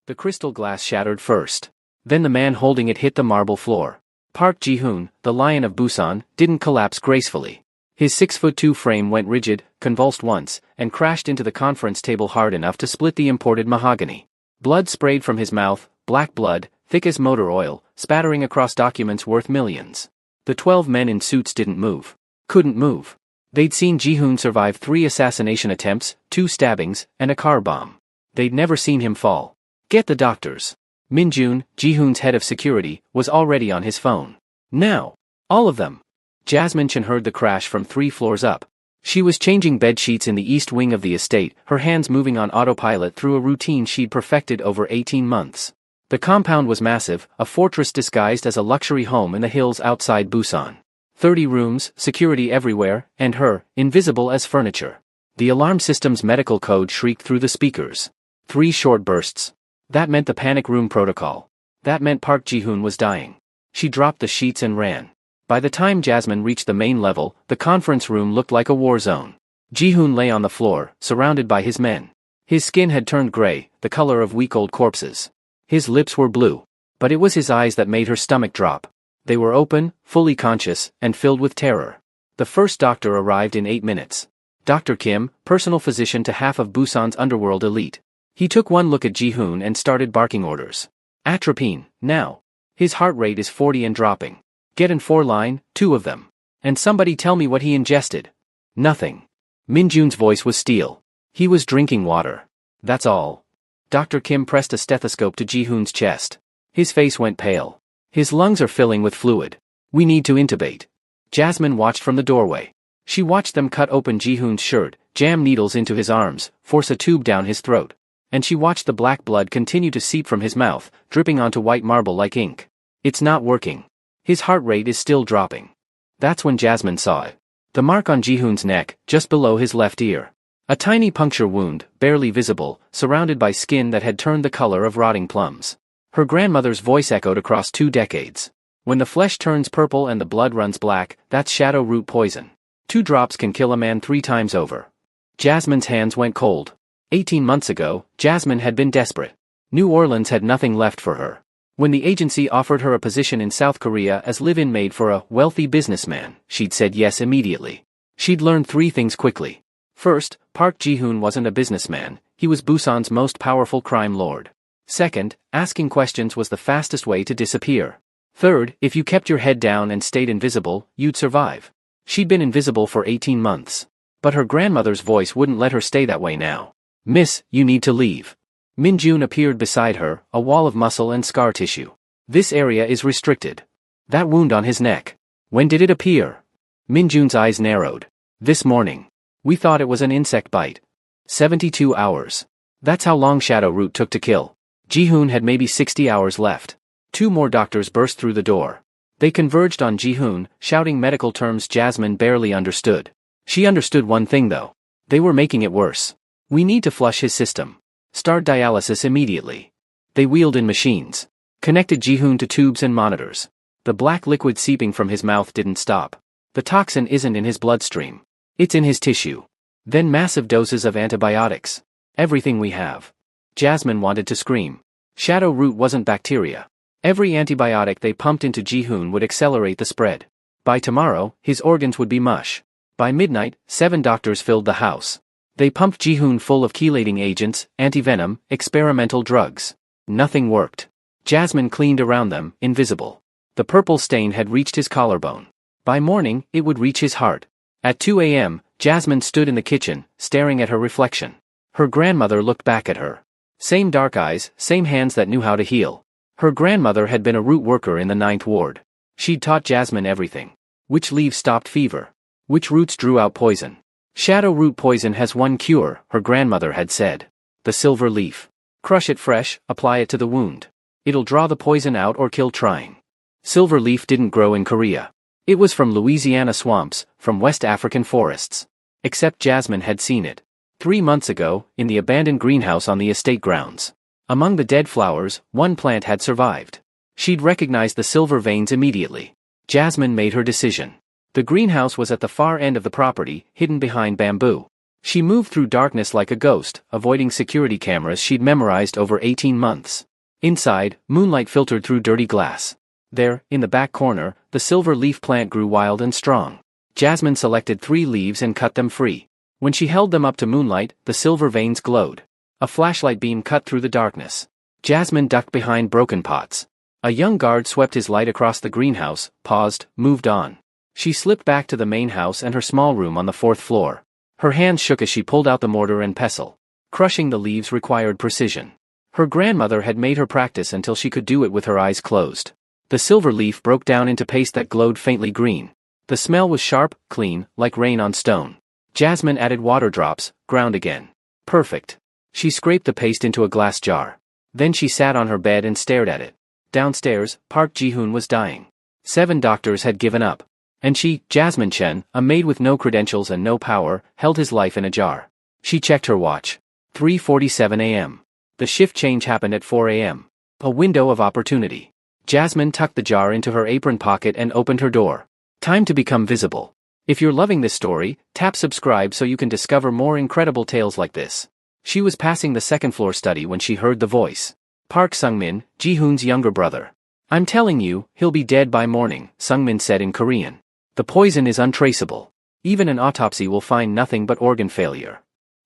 The crystal glass shattered first. Then the man holding it hit the marble floor. Park Ji-hoon, the Lion of Busan, didn't collapse gracefully. His 6'2" frame went rigid, convulsed once, and crashed into the conference table hard enough to split the imported mahogany. Blood sprayed from his mouth, black blood, thick as motor oil, spattering across documents worth millions. The 12 men in suits didn't move. Couldn't move. They'd seen Ji-hoon survive 3 assassination attempts, 2 stabbings, and a car bomb. They'd never seen him fall. Get the doctors. Min-jun, Ji-hoon's head of security, was already on his phone. Now. All of them. Jasmine Chen heard the crash from 3 floors up. She was changing bed sheets in the east wing of the estate, her hands moving on autopilot through a routine she'd perfected over 18 months. The compound was massive, a fortress disguised as a luxury home in the hills outside Busan. 30 rooms, security everywhere, and her, invisible as furniture. The alarm system's medical code shrieked through the speakers. 3 short bursts. That meant the panic room protocol. That meant Park Ji-hoon was dying. She dropped the sheets and ran. By the time Jasmine reached the main level, the conference room looked like a war zone. Ji-hoon lay on the floor, surrounded by his men. His skin had turned gray, the color of week-old corpses. His lips were blue. But it was his eyes that made her stomach drop. They were open, fully conscious, and filled with terror. The first doctor arrived in 8 minutes. Dr. Kim, personal physician to half of Busan's underworld elite. He took one look at Ji-hoon and started barking orders. Atropine, now. His heart rate is 40 and dropping. Get in 4 line, 2 of them. And somebody tell me what he ingested. Nothing. Min-jun's voice was steel. He was drinking water. That's all. Dr. Kim pressed a stethoscope to Ji-hoon's chest. His face went pale. His lungs are filling with fluid. We need to intubate. Jasmine watched from the doorway. She watched them cut open Ji-hoon's shirt, jam needles into his arms, force a tube down his throat. And she watched the black blood continue to seep from his mouth, dripping onto white marble like ink. It's not working. His heart rate is still dropping. That's when Jasmine saw it. The mark on Ji-hoon's neck, just below his left ear. A tiny puncture wound, barely visible, surrounded by skin that had turned the color of rotting plums. Her grandmother's voice echoed across 2 decades. When the flesh turns purple and the blood runs black, that's shadow root poison. 2 drops can kill a man 3 times over. Jasmine's hands went cold. 18 months ago, Jasmine had been desperate. New Orleans had nothing left for her. When the agency offered her a position in South Korea as live-in maid for a wealthy businessman, she'd said yes immediately. She'd learned 3 things quickly. First, Park Ji-hoon wasn't a businessman, he was Busan's most powerful crime lord. Second, asking questions was the fastest way to disappear. Third, if you kept your head down and stayed invisible, you'd survive. She'd been invisible for 18 months. But her grandmother's voice wouldn't let her stay that way now. Miss, you need to leave. Min-jun appeared beside her, a wall of muscle and scar tissue. This area is restricted. That wound on his neck. When did it appear? Min-jun's eyes narrowed. This morning. We thought it was an insect bite. 72 hours. That's how long Shadow Root took to kill. Ji-hoon had maybe 60 hours left. 2 more doctors burst through the door. They converged on Ji-hoon, shouting medical terms Jasmine barely understood. She understood one thing though. They were making it worse. We need to flush his system. Start dialysis immediately. They wheeled in machines. Connected Ji-hoon to tubes and monitors. The black liquid seeping from his mouth didn't stop. The toxin isn't in his bloodstream. It's in his tissue. Then massive doses of antibiotics. Everything we have. Jasmine wanted to scream. Shadow Root wasn't bacteria. Every antibiotic they pumped into Ji-hoon would accelerate the spread. By tomorrow, his organs would be mush. By midnight, 7 doctors filled the house. They pumped Ji-hoon full of chelating agents, antivenom, experimental drugs. Nothing worked. Jasmine cleaned around them, invisible. The purple stain had reached his collarbone. By morning, it would reach his heart. At 2 a.m., Jasmine stood in the kitchen, staring at her reflection. Her grandmother looked back at her. Same dark eyes, same hands that knew how to heal. Her grandmother had been a root worker in the 9th ward. She'd taught Jasmine everything. Which leaves stopped fever. Which roots drew out poison. Shadow root poison has one cure, her grandmother had said. The silver leaf. Crush it fresh, apply it to the wound. It'll draw the poison out or kill trying. Silver leaf didn't grow in Korea. It was from Louisiana swamps, from West African forests. Except Jasmine had seen it. 3 months ago, in the abandoned greenhouse on the estate grounds. Among the dead flowers, one plant had survived. She'd recognized the silver veins immediately. Jasmine made her decision. The greenhouse was at the far end of the property, hidden behind bamboo. She moved through darkness like a ghost, avoiding security cameras she'd memorized over 18 months. Inside, moonlight filtered through dirty glass. There, in the back corner, the silver leaf plant grew wild and strong. Jasmine selected 3 leaves and cut them free. When she held them up to moonlight, the silver veins glowed. A flashlight beam cut through the darkness. Jasmine ducked behind broken pots. A young guard swept his light across the greenhouse, paused, moved on. She slipped back to the main house and her small room on the 4th floor. Her hands shook as she pulled out the mortar and pestle. Crushing the leaves required precision. Her grandmother had made her practice until she could do it with her eyes closed. The silver leaf broke down into paste that glowed faintly green. The smell was sharp, clean, like rain on stone. Jasmine added water drops, ground again. Perfect. She scraped the paste into a glass jar. Then she sat on her bed and stared at it. Downstairs, Park Ji-hoon was dying. 7 doctors had given up. And she, Jasmine Chen, a maid with no credentials and no power, held his life in a jar. She checked her watch. 3:47 a.m. The shift change happened at 4 a.m. A window of opportunity. Jasmine tucked the jar into her apron pocket and opened her door. Time to become visible. If you're loving this story, tap subscribe so you can discover more incredible tales like this. She was passing the 2nd floor study when she heard the voice. Park Sungmin, Ji-hoon's younger brother. I'm telling you, he'll be dead by morning, Sungmin said in Korean. The poison is untraceable. Even an autopsy will find nothing but organ failure.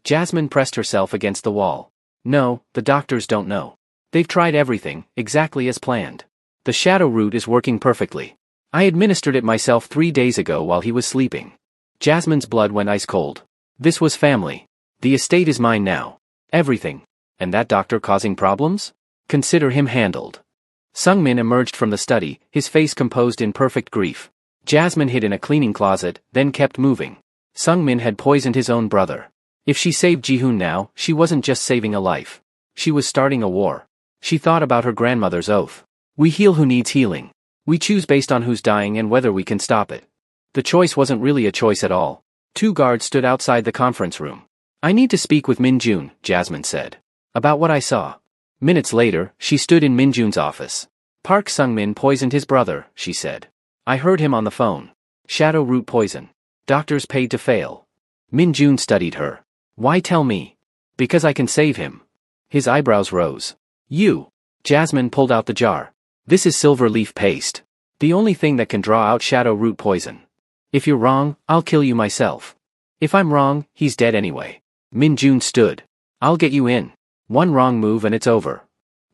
Jasmine pressed herself against the wall. No, the doctors don't know. They've tried everything, exactly as planned. The shadow root is working perfectly. I administered it myself 3 days ago while he was sleeping. Jasmine's blood went ice cold. This was family. The estate is mine now. Everything. And that doctor causing problems? Consider him handled. Sungmin emerged from the study, his face composed in perfect grief. Jasmine hid in a cleaning closet, then kept moving. Sungmin had poisoned his own brother. If she saved Ji-hoon now, she wasn't just saving a life. She was starting a war. She thought about her grandmother's oath. We heal who needs healing. We choose based on who's dying and whether we can stop it. The choice wasn't really a choice at all. 2 guards stood outside the conference room. I need to speak with Min-jun, Jasmine said. About what I saw. Minutes later, she stood in Min-jun's office. Park Sungmin poisoned his brother, she said. I heard him on the phone. Shadow root poison. Doctors paid to fail. Min-jun studied her. Why tell me? Because I can save him. His eyebrows rose. You. Jasmine pulled out the jar. This is silver leaf paste. The only thing that can draw out shadow root poison. If you're wrong, I'll kill you myself. If I'm wrong, he's dead anyway. Min-jun stood. I'll get you in. One wrong move and it's over.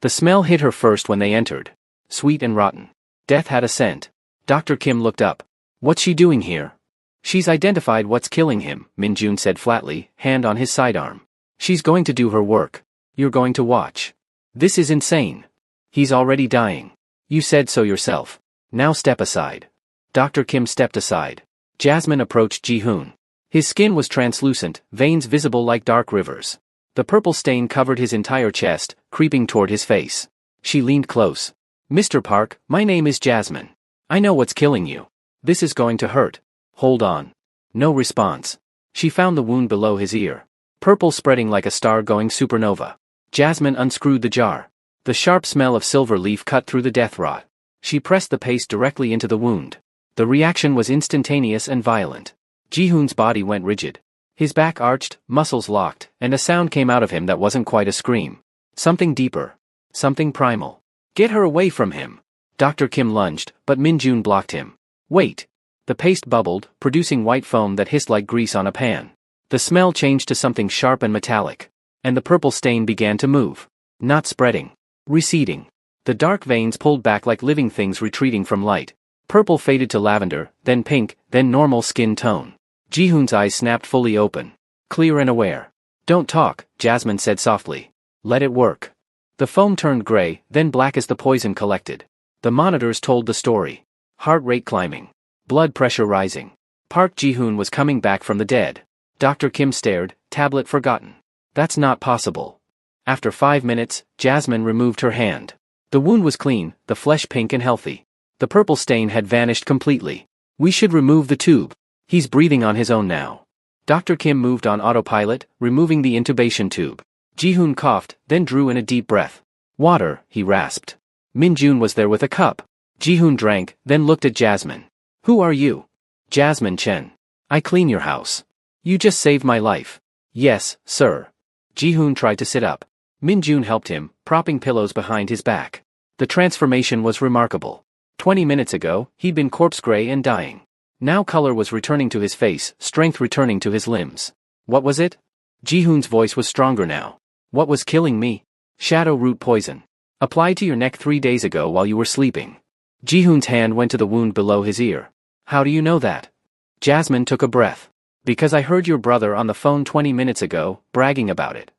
The smell hit her first when they entered. Sweet and rotten. Death had a scent. Dr. Kim looked up. What's she doing here? She's identified what's killing him, Min-jun said flatly, hand on his sidearm. She's going to do her work. You're going to watch. This is insane. He's already dying. You said so yourself. Now step aside. Dr. Kim stepped aside. Jasmine approached Ji-hoon. His skin was translucent, veins visible like dark rivers. The purple stain covered his entire chest, creeping toward his face. She leaned close. Mr. Park, my name is Jasmine. I know what's killing you. This is going to hurt. Hold on. No response. She found the wound below his ear. Purple spreading like a star going supernova. Jasmine unscrewed the jar. The sharp smell of silver leaf cut through the death rot. She pressed the paste directly into the wound. The reaction was instantaneous and violent. Ji-hoon's body went rigid. His back arched, muscles locked, and a sound came out of him that wasn't quite a scream. Something deeper. Something primal. Get her away from him. Dr. Kim lunged, but Min-jun blocked him. Wait. The paste bubbled, producing white foam that hissed like grease on a pan. The smell changed to something sharp and metallic. And the purple stain began to move. Not spreading. Receding. The dark veins pulled back like living things retreating from light. Purple faded to lavender, then pink, then normal skin tone. Ji-hoon's eyes snapped fully open. Clear and aware. Don't talk, Jasmine said softly. Let it work. The foam turned gray, then black as the poison collected. The monitors told the story. Heart rate climbing. Blood pressure rising. Park Ji-hoon was coming back from the dead. Dr. Kim stared, tablet forgotten. That's not possible. After 5 minutes, Jasmine removed her hand. The wound was clean, the flesh pink and healthy. The purple stain had vanished completely. We should remove the tube. He's breathing on his own now. Dr. Kim moved on autopilot, removing the intubation tube. Ji-hoon coughed, then drew in a deep breath. Water, he rasped. Min-jun was there with a cup. Ji-hoon drank, then looked at Jasmine. Who are you? Jasmine Chen. I clean your house. You just saved my life. Yes, sir. Ji-hoon tried to sit up. Min-jun helped him, propping pillows behind his back. The transformation was remarkable. 20 minutes ago, he'd been corpse-gray and dying. Now color was returning to his face, strength returning to his limbs. What was it? Ji-hoon's voice was stronger now. What was killing me? Shadow root poison. Applied to your neck 3 days ago while you were sleeping. Ji-hoon's hand went to the wound below his ear. How do you know that? Jasmine took a breath. Because I heard your brother on the phone 20 minutes ago, bragging about it.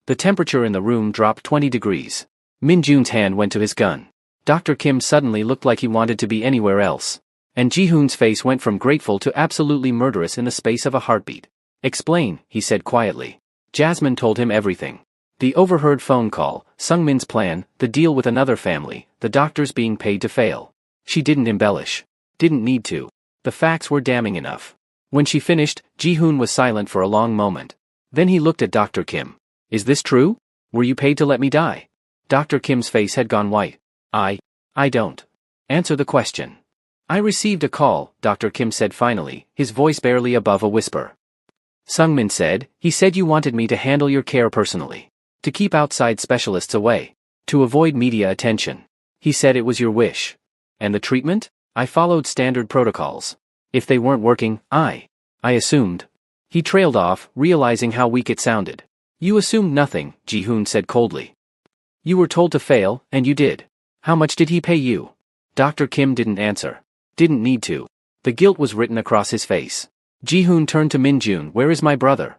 The temperature in the room dropped 20 degrees. Min-jun's hand went to his gun. Dr. Kim suddenly looked like he wanted to be anywhere else. And Ji-hoon's face went from grateful to absolutely murderous in the space of a heartbeat. Explain, he said quietly. Jasmine told him everything. The overheard phone call, Sungmin's plan, the deal with another family, the doctors being paid to fail. She didn't embellish. Didn't need to. The facts were damning enough. When she finished, Ji-hoon was silent for a long moment. Then he looked at Dr. Kim. Is this true? Were you paid to let me die? Dr. Kim's face had gone white. I don't. Answer the question. I received a call, Dr. Kim said finally, his voice barely above a whisper. Sungmin said, he said you wanted me to handle your care personally. To keep outside specialists away. To avoid media attention. He said it was your wish. And the treatment? I followed standard protocols. If they weren't working, I assumed. He trailed off, realizing how weak it sounded. You assumed nothing, Ji-hoon said coldly. You were told to fail, and you did. How much did he pay you? Dr. Kim didn't answer. Didn't need to. The guilt was written across his face. Ji-hoon turned to Min-jun. Where is my brother?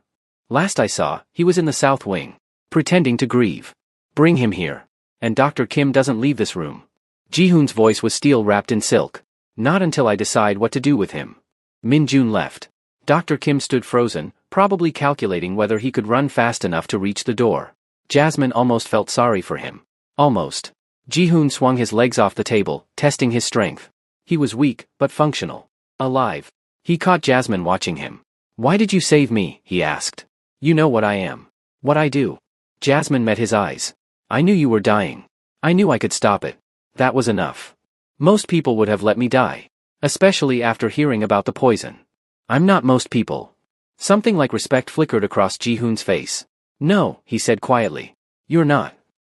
Last I saw, he was in the south wing. Pretending to grieve. Bring him here. And Dr. Kim doesn't leave this room. Ji-hoon's voice was steel wrapped in silk. Not until I decide what to do with him. Min-jun left. Dr. Kim stood frozen, probably calculating whether he could run fast enough to reach the door. Jasmine almost felt sorry for him. Almost. Ji-hoon swung his legs off the table, testing his strength. He was weak, but functional. Alive. He caught Jasmine watching him. Why did you save me? He asked. You know what I am. What I do. Jasmine met his eyes. I knew you were dying. I knew I could stop it. That was enough. Most people would have let me die. Especially after hearing about the poison. I'm not most people. Something like respect flickered across Ji-hoon's face. No, he said quietly. You're not.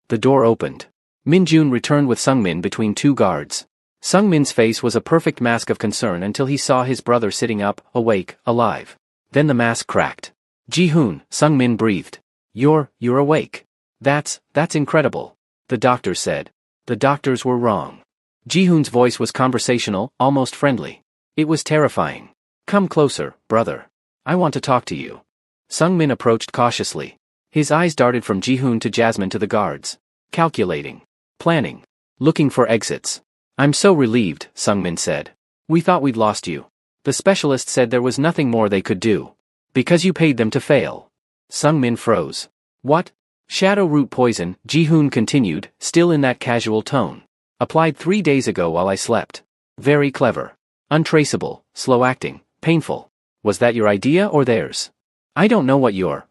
The door opened. Min-jun returned with Sungmin between two guards. Sungmin's face was a perfect mask of concern until he saw his brother sitting up, awake, alive. Then the mask cracked. Ji-hoon, Sungmin breathed. You're awake. That's incredible. The doctors said. The doctors were wrong. Ji-hoon's voice was conversational, almost friendly. It was terrifying. Come closer, brother. I want to talk to you. Sungmin approached cautiously. His eyes darted from Ji-hoon to Jasmine to the guards. Calculating. Planning. Looking for exits. I'm so relieved, Sungmin said. We thought we'd lost you. The specialist said there was nothing more they could do. Because you paid them to fail. Sungmin froze. What? Shadow root poison, Ji-hoon continued, still in that casual tone. Applied 3 days ago while I slept. Very clever. Untraceable, slow-acting, painful. Was that your idea or theirs? I don't know what you're.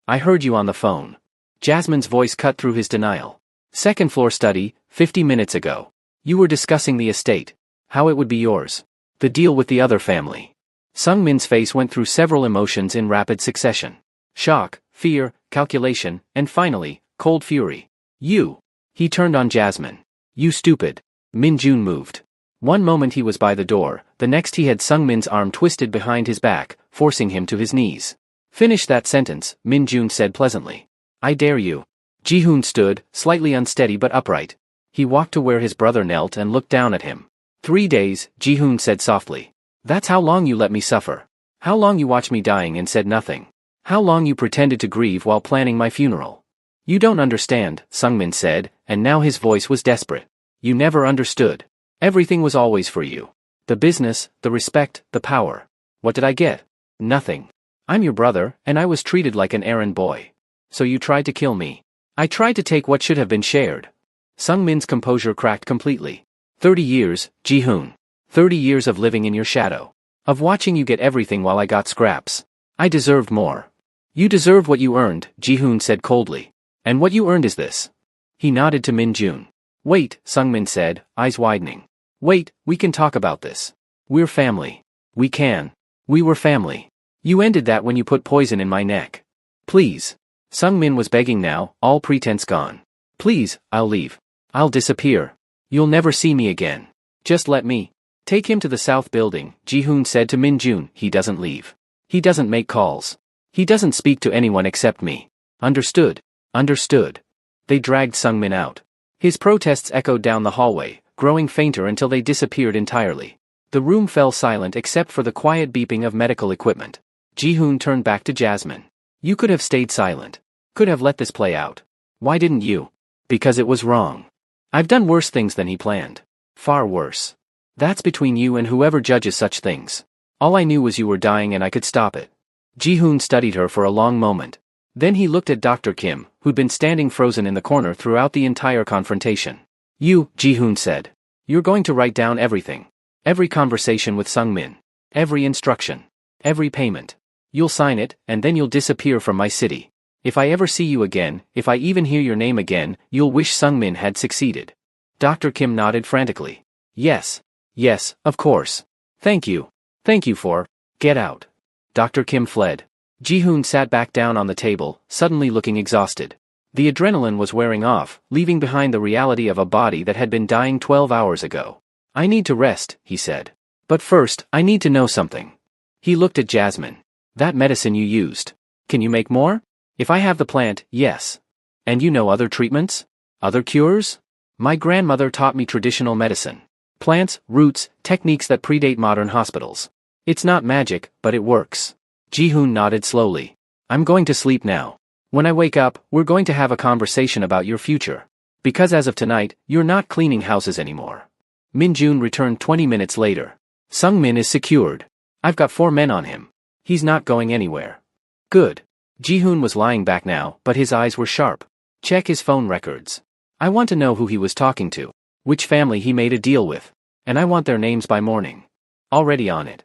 I heard you on the phone. Jasmine's voice cut through his denial. Second floor study, 50 minutes ago. You were discussing the estate. How it would be yours. The deal with the other family. Sungmin's face went through several emotions in rapid succession. Shock, fear, calculation, and finally, cold fury. You. He turned on Jasmine. You stupid. Min-jun moved. One moment he was by the door, the next he had Sungmin's arm twisted behind his back, forcing him to his knees. Finish that sentence, Min-jun said pleasantly. I dare you. Ji-hoon stood, slightly unsteady but upright. He walked to where his brother knelt and looked down at him. 3 days, Ji-hoon said softly. That's how long you let me suffer. How long you watched me dying and said nothing. How long you pretended to grieve while planning my funeral. You don't understand, Sungmin said, and now his voice was desperate. You never understood. Everything was always for you. The business, the respect, the power. What did I get? Nothing. I'm your brother, and I was treated like an errand boy. So you tried to kill me. I tried to take what should have been shared. Sungmin's composure cracked completely. 30 years, Ji-hoon. 30 years of living in your shadow. Of watching you get everything while I got scraps. I deserved more. You deserve what you earned, Ji-hoon said coldly. And what you earned is this. He nodded to Min-jun. Wait, Sungmin said, eyes widening. Wait, we can talk about this. We're family. We can. We were family. You ended that when you put poison in my neck. Please. Sung-min was begging now, all pretense gone. Please, I'll leave. I'll disappear. You'll never see me again. Just let me. Take him to the south building, Ji-hoon said to Min-jun. He doesn't leave. He doesn't make calls. He doesn't speak to anyone except me. Understood. Understood. They dragged Sung-min out. His protests echoed down the hallway, growing fainter until they disappeared entirely. The room fell silent except for the quiet beeping of medical equipment. Ji-hoon turned back to Jasmine. You could have stayed silent. Could have let this play out. Why didn't you? Because it was wrong. I've done worse things than he planned. Far worse. That's between you and whoever judges such things. All I knew was you were dying and I could stop it. Ji-hoon studied her for a long moment. Then he looked at Dr. Kim, who'd been standing frozen in the corner throughout the entire confrontation. You, Ji-hoon said. You're going to write down everything. Every conversation with Sung-min. Every instruction. Every payment. You'll sign it, and then you'll disappear from my city. If I ever see you again, if I even hear your name again, you'll wish Sung-min had succeeded. Dr. Kim nodded frantically. Yes. Yes, of course. Thank you. Thank you for. Get out. Dr. Kim fled. Ji-hoon sat back down on the table, suddenly looking exhausted. The adrenaline was wearing off, leaving behind the reality of a body that had been dying 12 hours ago. I need to rest, he said. But first, I need to know something. He looked at Jasmine. That medicine you used. Can you make more? If I have the plant, yes. And you know other treatments? Other cures? My grandmother taught me traditional medicine. Plants, roots, techniques that predate modern hospitals. It's not magic, but it works. Ji-hoon nodded slowly. I'm going to sleep now. When I wake up, we're going to have a conversation about your future. Because as of tonight, you're not cleaning houses anymore. Min-jun returned 20 minutes later. Sung-min is secured. I've got 4 men on him. He's not going anywhere. Good. Ji-hoon was lying back now, but his eyes were sharp. Check his phone records. I want to know who he was talking to. Which family he made a deal with. And I want their names by morning. Already on it.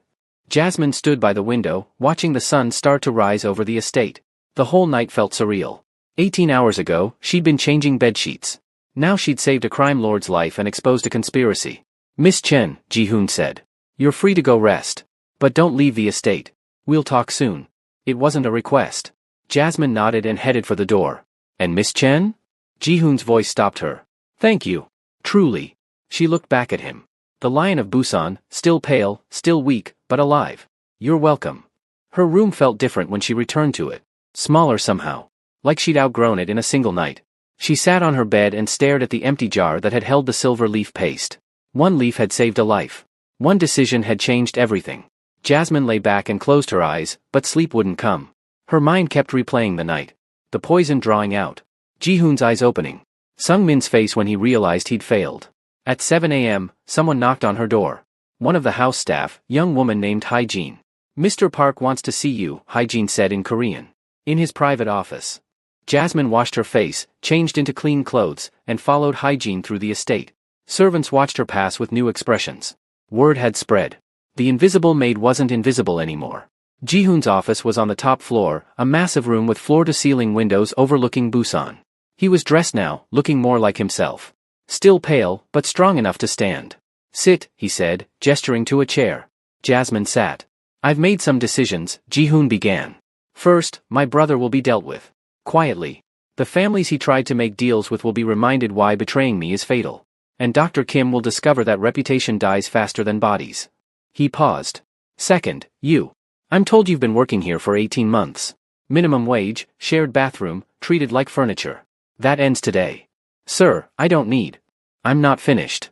Jasmine stood by the window, watching the sun start to rise over the estate. The whole night felt surreal. 18 hours ago, she'd been changing bedsheets. Now she'd saved a crime lord's life and exposed a conspiracy. Miss Chen, Ji-hoon said. You're free to go rest. But don't leave the estate. We'll talk soon. It wasn't a request. Jasmine nodded and headed for the door. And Miss Chen? Ji-hoon's voice stopped her. Thank you. Truly. She looked back at him. The Lion of Busan, still pale, still weak, but alive. You're welcome. Her room felt different when she returned to it. Smaller somehow. Like she'd outgrown it in a single night. She sat on her bed and stared at the empty jar that had held the silver leaf paste. One leaf had saved a life. One decision had changed everything. Jasmine lay back and closed her eyes, but sleep wouldn't come. Her mind kept replaying the night. The poison drawing out. Ji-hoon's eyes opening. Sung-min's face when he realized he'd failed. At 7 a.m., someone knocked on her door. One of the house staff, young woman named Hyejin. Mr. Park wants to see you, Hyejin said in Korean. In his private office. Jasmine washed her face, changed into clean clothes, and followed Hyejin through the estate. Servants watched her pass with new expressions. Word had spread. The invisible maid wasn't invisible anymore. Ji-hoon's office was on the top floor, a massive room with floor-to-ceiling windows overlooking Busan. He was dressed now, looking more like himself. Still pale, but strong enough to stand. Sit, he said, gesturing to a chair. Jasmine sat. I've made some decisions, Ji-hoon began. First, my brother will be dealt with. Quietly. The families he tried to make deals with will be reminded why betraying me is fatal. And Dr. Kim will discover that reputation dies faster than bodies. He paused. Second, you. I'm told you've been working here for 18 months. Minimum wage, shared bathroom, treated like furniture. That ends today. Sir, I don't need. I'm not finished.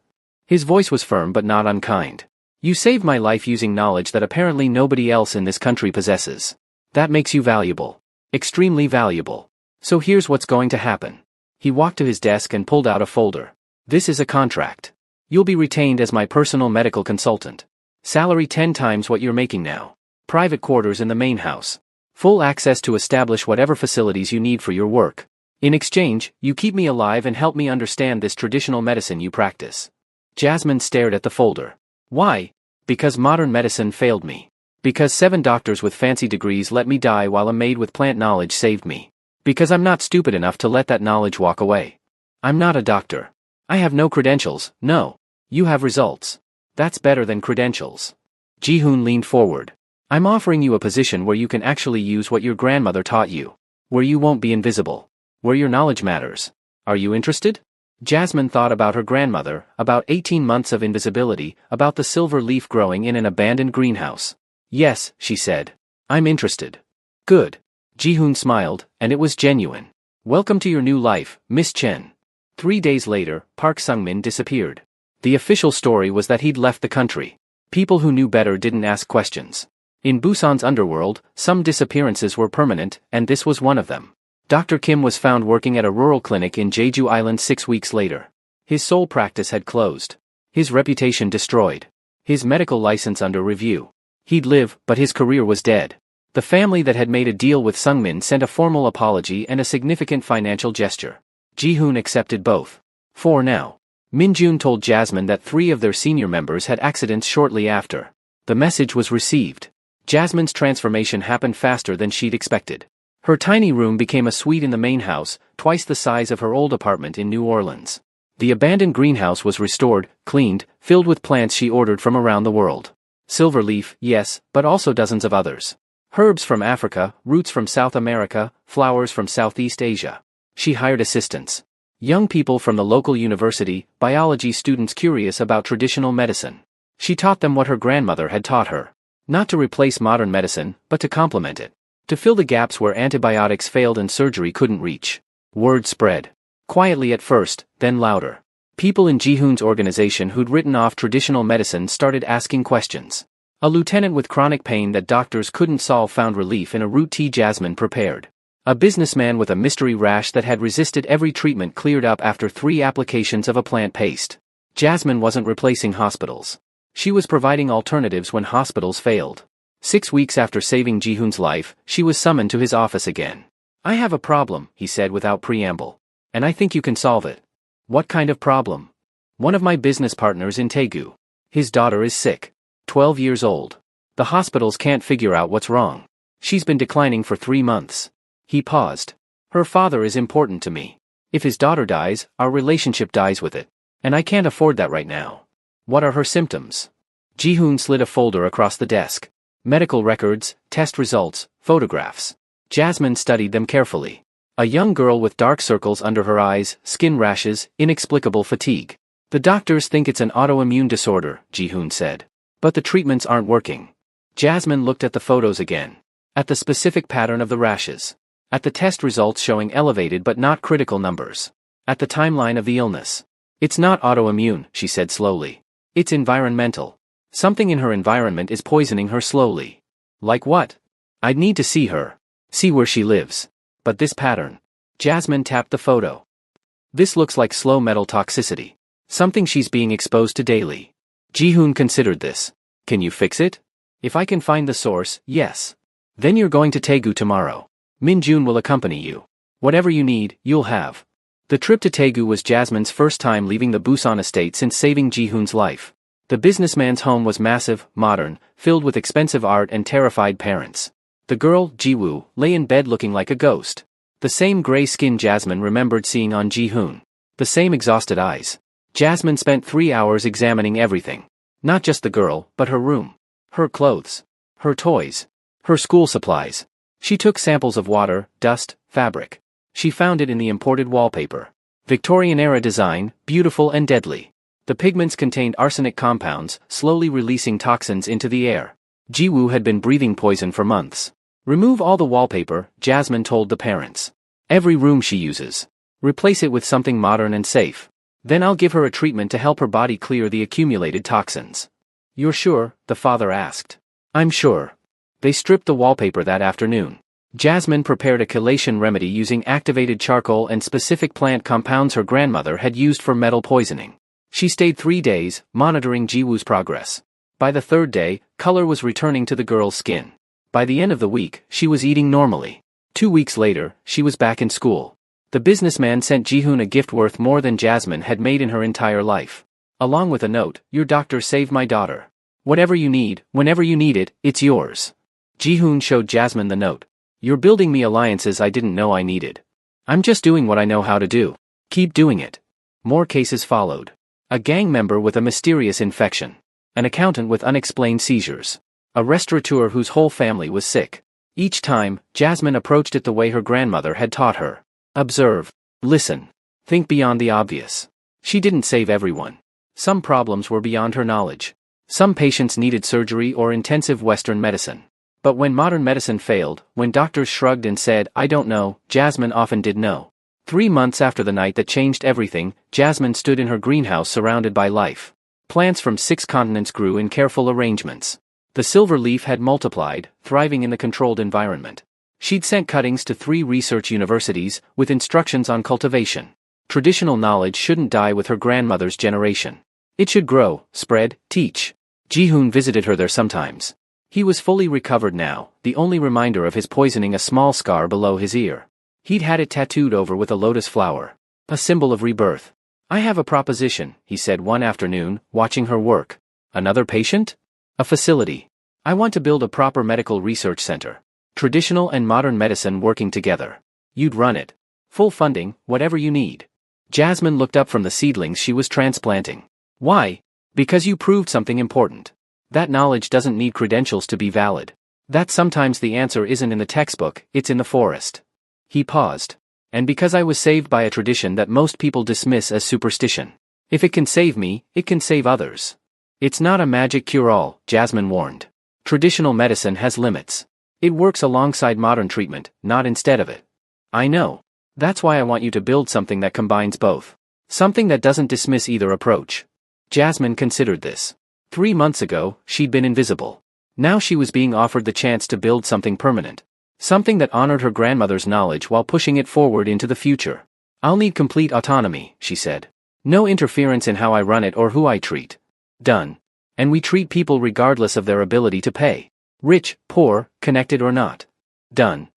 His voice was firm but not unkind. You saved my life using knowledge that apparently nobody else in this country possesses. That makes you valuable. Extremely valuable. So here's what's going to happen. He walked to his desk and pulled out a folder. This is a contract. You'll be retained as my personal medical consultant. Salary 10 times what you're making now. Private quarters in the main house. Full access to establish whatever facilities you need for your work. In exchange, you keep me alive and help me understand this traditional medicine you practice. Jasmine stared at the folder. Why? Because modern medicine failed me. Because 7 doctors with fancy degrees let me die while a maid with plant knowledge saved me. Because I'm not stupid enough to let that knowledge walk away. I'm not a doctor. I have no credentials, no. You have results. That's better than credentials. Ji-hoon leaned forward. I'm offering you a position where you can actually use what your grandmother taught you. Where you won't be invisible. Where your knowledge matters. Are you interested? Jasmine thought about her grandmother, about 18 months of invisibility, about the silver leaf growing in an abandoned greenhouse. Yes, she said. I'm interested. Good. Ji-hoon smiled, and it was genuine. Welcome to your new life, Miss Chen. 3 days later, Park Sung-min disappeared. The official story was that he'd left the country. People who knew better didn't ask questions. In Busan's underworld, some disappearances were permanent, and this was one of them. Dr. Kim was found working at a rural clinic in Jeju Island 6 weeks later. His sole practice had closed. His reputation destroyed. His medical license under review. He'd live, but his career was dead. The family that had made a deal with Sung-min sent a formal apology and a significant financial gesture. Ji-hoon accepted both. For now. Min-jun told Jasmine that 3 of their senior members had accidents shortly after. The message was received. Jasmine's transformation happened faster than she'd expected. Her tiny room became a suite in the main house, twice the size of her old apartment in New Orleans. The abandoned greenhouse was restored, cleaned, filled with plants she ordered from around the world. Silver leaf, yes, but also dozens of others. Herbs from Africa, roots from South America, flowers from Southeast Asia. She hired assistants. Young people from the local university, biology students curious about traditional medicine. She taught them what her grandmother had taught her. Not to replace modern medicine, but to complement it. To fill the gaps where antibiotics failed and surgery couldn't reach. Word spread. Quietly at first, then louder. People in Ji-hoon's organization who'd written off traditional medicine started asking questions. A lieutenant with chronic pain that doctors couldn't solve found relief in a root tea Jasmine prepared. A businessman with a mystery rash that had resisted every treatment cleared up after 3 applications of a plant paste. Jasmine wasn't replacing hospitals. She was providing alternatives when hospitals failed. 6 weeks after saving Ji-hoon's life, she was summoned to his office again. I have a problem, he said without preamble. And I think you can solve it. What kind of problem? One of my business partners in Daegu. His daughter is sick. 12 years old. The hospitals can't figure out what's wrong. She's been declining for 3 months. He paused. Her father is important to me. If his daughter dies, our relationship dies with it. And I can't afford that right now. What are her symptoms? Ji-hoon slid a folder across the desk. Medical records, test results, photographs. Jasmine studied them carefully. A young girl with dark circles under her eyes, skin rashes, inexplicable fatigue. The doctors think it's an autoimmune disorder, Ji-hoon said. But the treatments aren't working. Jasmine looked at the photos again. At the specific pattern of the rashes. At the test results showing elevated but not critical numbers. At the timeline of the illness. It's not autoimmune, she said slowly. It's environmental. Something in her environment is poisoning her slowly. Like what? I'd need to see her. See where she lives. But this pattern. Jasmine tapped the photo. This looks like slow metal toxicity. Something she's being exposed to daily. Ji-hoon considered this. Can you fix it? If I can find the source, yes. Then you're going to Daegu tomorrow. Min-jun will accompany you. Whatever you need, you'll have. The trip to Daegu was Jasmine's first time leaving the Busan estate since saving Ji-hoon's life. The businessman's home was massive, modern, filled with expensive art and terrified parents. The girl, Ji-woo, lay in bed looking like a ghost. The same gray skin Jasmine remembered seeing on Ji-hoon. The same exhausted eyes. Jasmine spent 3 hours examining everything. Not just the girl, but her room. Her clothes. Her toys. Her school supplies. She took samples of water, dust, fabric. She found it in the imported wallpaper. Victorian-era design, beautiful and deadly. The pigments contained arsenic compounds, slowly releasing toxins into the air. Ji-woo had been breathing poison for months. Remove all the wallpaper, Jasmine told the parents. Every room she uses. Replace it with something modern and safe. Then I'll give her a treatment to help her body clear the accumulated toxins. You're sure? The father asked. I'm sure. They stripped the wallpaper that afternoon. Jasmine prepared a chelation remedy using activated charcoal and specific plant compounds her grandmother had used for metal poisoning. She stayed 3 days, monitoring Ji-woo's progress. By the 3rd day, color was returning to the girl's skin. By the end of the week, she was eating normally. 2 weeks later, she was back in school. The businessman sent Ji-hoon a gift worth more than Jasmine had made in her entire life. Along with a note, your doctor saved my daughter. Whatever you need, whenever you need it, it's yours. Ji-hoon showed Jasmine the note. You're building me alliances I didn't know I needed. I'm just doing what I know how to do. Keep doing it. More cases followed. A gang member with a mysterious infection. An accountant with unexplained seizures. A restaurateur whose whole family was sick. Each time, Jasmine approached it the way her grandmother had taught her. Observe. Listen. Think beyond the obvious. She didn't save everyone. Some problems were beyond her knowledge. Some patients needed surgery or intensive Western medicine. But when modern medicine failed, when doctors shrugged and said, "I don't know," Jasmine often did know. 3 months after the night that changed everything, Jasmine stood in her greenhouse surrounded by life. Plants from 6 continents grew in careful arrangements. The silver leaf had multiplied, thriving in the controlled environment. She'd sent cuttings to 3 research universities, with instructions on cultivation. Traditional knowledge shouldn't die with her grandmother's generation. It should grow, spread, teach. Ji-hoon visited her there sometimes. He was fully recovered now, the only reminder of his poisoning a small scar below his ear. He'd had it tattooed over with a lotus flower. A symbol of rebirth. "I have a proposition," he said one afternoon, watching her work. "Another patient? A facility. I want to build a proper medical research center. Traditional and modern medicine working together. You'd run it. Full funding, whatever you need." Jasmine looked up from the seedlings she was transplanting. "Why?" "Because you proved something important. That knowledge doesn't need credentials to be valid. That sometimes the answer isn't in the textbook, it's in the forest." He paused. "And because I was saved by a tradition that most people dismiss as superstition. If it can save me, it can save others." "It's not a magic cure-all," Jasmine warned. "Traditional medicine has limits. It works alongside modern treatment, not instead of it." "I know. That's why I want you to build something that combines both. Something that doesn't dismiss either approach." Jasmine considered this. 3 months ago, she'd been invisible. Now she was being offered the chance to build something permanent. Something that honored her grandmother's knowledge while pushing it forward into the future. "I'll need complete autonomy," she said. "No interference in how I run it or who I treat." "Done. And we treat people regardless of their ability to pay. Rich, poor, connected or not." "Done."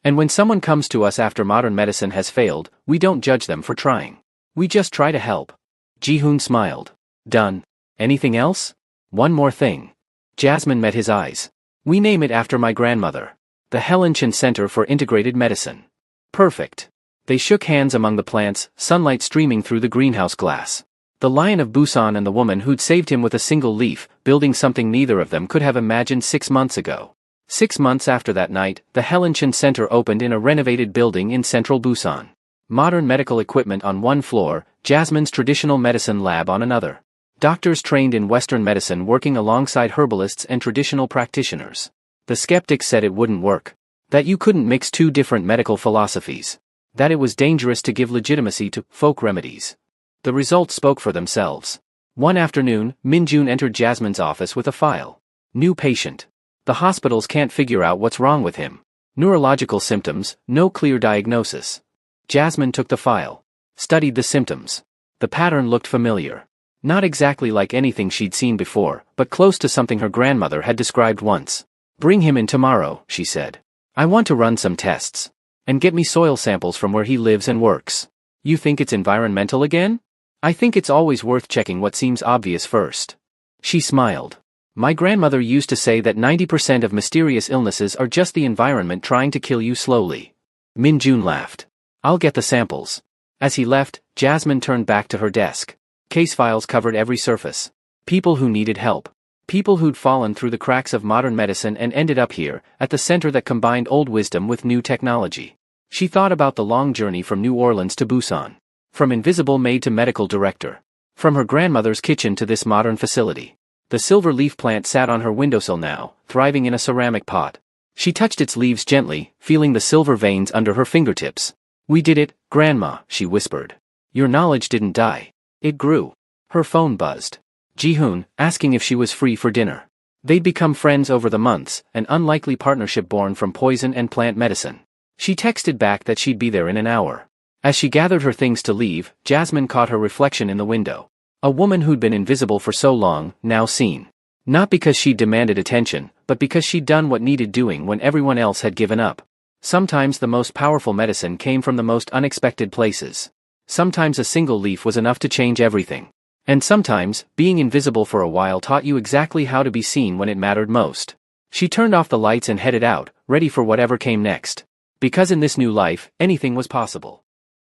"And when someone comes to us after modern medicine has failed, we don't judge them for trying. We just try to help." Ji-hoon smiled. "Done. Anything else?" "One more thing." Jasmine met his eyes. "We name it after my grandmother. The Hellinchan Center for Integrated Medicine." "Perfect." They shook hands among the plants, sunlight streaming through the greenhouse glass. The Lion of Busan and the woman who'd saved him with a single leaf, building something neither of them could have imagined 6 months ago. 6 months after that night, the Hellinchan Center opened in a renovated building in central Busan. Modern medical equipment on one floor, Jasmine's traditional medicine lab on another. Doctors trained in Western medicine working alongside herbalists and traditional practitioners. The skeptics said it wouldn't work. That you couldn't mix 2 different medical philosophies. That it was dangerous to give legitimacy to folk remedies. The results spoke for themselves. One afternoon, Min-jun entered Jasmine's office with a file. "New patient. The hospitals can't figure out what's wrong with him. Neurological symptoms, no clear diagnosis." Jasmine took the file. Studied the symptoms. The pattern looked familiar. Not exactly like anything she'd seen before, but close to something her grandmother had described once. "Bring him in tomorrow," she said. "I want to run some tests. And get me soil samples from where he lives and works." "You think it's environmental again?" "I think it's always worth checking what seems obvious first." She smiled. "My grandmother used to say that 90% of mysterious illnesses are just the environment trying to kill you slowly." Min-jun laughed. "I'll get the samples." As he left, Jasmine turned back to her desk. Case files covered every surface. People who needed help. People who'd fallen through the cracks of modern medicine and ended up here, at the center that combined old wisdom with new technology. She thought about the long journey from New Orleans to Busan. From invisible maid to medical director. From her grandmother's kitchen to this modern facility. The silver leaf plant sat on her windowsill now, thriving in a ceramic pot. She touched its leaves gently, feeling the silver veins under her fingertips. "We did it, Grandma," she whispered. "Your knowledge didn't die. It grew." Her phone buzzed. Ji-hoon, asking if she was free for dinner. They'd become friends over the months, an unlikely partnership born from poison and plant medicine. She texted back that she'd be there in an hour. As she gathered her things to leave, Jasmine caught her reflection in the window. A woman who'd been invisible for so long, now seen. Not because she'd demanded attention, but because she'd done what needed doing when everyone else had given up. Sometimes the most powerful medicine came from the most unexpected places. Sometimes a single leaf was enough to change everything. And sometimes, being invisible for a while taught you exactly how to be seen when it mattered most. She turned off the lights and headed out, ready for whatever came next. Because in this new life, anything was possible.